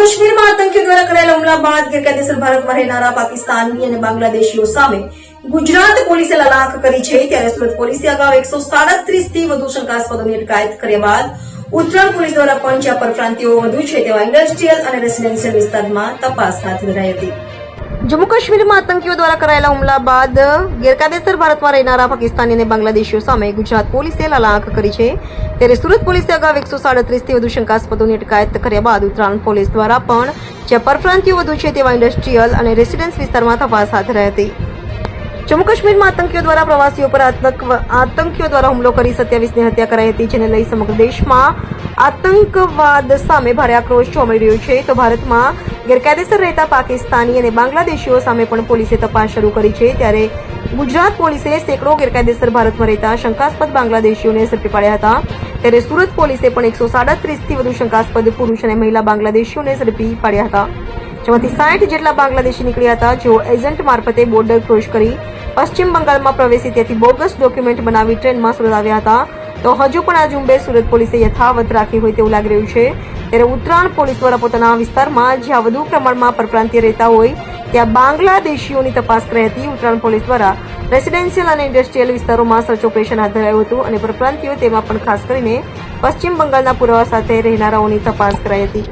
કાશ્મીરમાં આતંકીઓ દ્વારા કરાયેલા હુમલા બાદ ગેરકાયદેસર ભારતમાં રહેનારા પાકિસ્તાની અને બાંગ્લાદેશીઓ સામે ગુજરાત પોલીસે લલાક કરી છે, ત્યારે સુરત પોલીસે અગાઉ 137 થી વધુ શંકાસ્પદોની અટકાયત કર્યા બાદ ઉત્તરાયણ પોલીસ દ્વારા પણ જ્યાં પરપ્રાંતિયો વધુ છે તેવા ઇન્ડસ્ટ્રીયલ અને રેસિડેન્શિયલ વિસ્તારમાં તપાસ હાથ ધરાઈ હતી। જમ્મુ કાશ્મીરમાં આતંકીઓ દ્વારા કરાયેલા હુમલા બાદ ગેરકાયદેસર ભારતમાં રહેનારા પાકિસ્તાની અને બાંગ્લાદેશીઓ સામે ગુજરાત પોલીસે લલાક કરી છે, ત્યારે સુરત પોલીસે અગાઉ 137 થી વધુ શંકાસ્પદોની અટકાયત કર્યા બાદ ઉત્તરાયણ પોલીસ દ્વારા પણ જ્યાં પરપ્રાંતિયો વધુ છે તેવા ઇન્ડસ્ટ્રીયલ અને રેસિડેન્સ વિસ્તારમાં તપાસ હાથ ધરાઈ હતી। જમ્મુ કાશ્મીરમાં આતંકીઓ દ્વારા પ્રવાસીઓ પર આતંકીઓ દ્વારા હુમલો કરી 27ની હત્યા કરાઈ હતી, જેને લઈ સમગ્ર દેશમાં આતંકવાદ સામે ભારે આક્રોશ જોવા મળી રહ્યો છે। તો ભારતમાં ગેરકાયદેસર રહેતા પાકિસ્તાની અને બાંગ્લાદેશીઓ સામે પણ પોલીસે તપાસ શરૂ કરી છે, ત્યારે ગુજરાત પોલીસે સેંકડો ગેરકાયદેસર ભારતમાં રહેતા શંકાસ્પદ બાંગ્લાદેશીઓને ઝડપી પાડ્યા હતા, ત્યારે સુરત પોલીસે પણ 137 થી વધુ શંકાસ્પદ પુરુષ અને મહિલા બાંગ્લાદેશીઓને ઝડપી પાડ્યા હતા, જેમાંથી 60 જેટલા બાંગ્લાદેશી નીકળ્યા હતા, જેઓ એજન્ટ મારફતે બોર્ડર ક્રોસ કરી પશ્ચિમ બંગાળમાં પ્રવેશી ત્યાંથી બોગસ ડોક્યુમેન્ટ બનાવી ટ્રેનમાં સુરત આવ્યા હતા। તો હજુ પણ આ ઝુંબેશ સુરત પોલીસે યથાવત રાખી હોય તેવું લાગી રહ્યું છે, ત્યારે ઉત્તરાયણ પોલીસ દ્વારા પોતાના વિસ્તારમાં જ્યાં વધુ પ્રમાણમાં પરપ્રાંતીય રહેતા હોય ત્યાં બાંગ્લાદેશીઓની તપાસ કરી હતી। ઉત્તરાયણ પોલીસ દ્વારા રેસિડેન્શિયલ અને ઇન્ડસ્ટ્રીયલ વિસ્તારોમાં સર્ચ ઓપરેશન હાથ ધરાયું હતું અને પરપ્રાંતીયો તેમાં પણ ખાસ કરીને પશ્ચિમ બંગાળના પુરાવા સાથે રહેનારાઓની તપાસ કરાઈ હતી।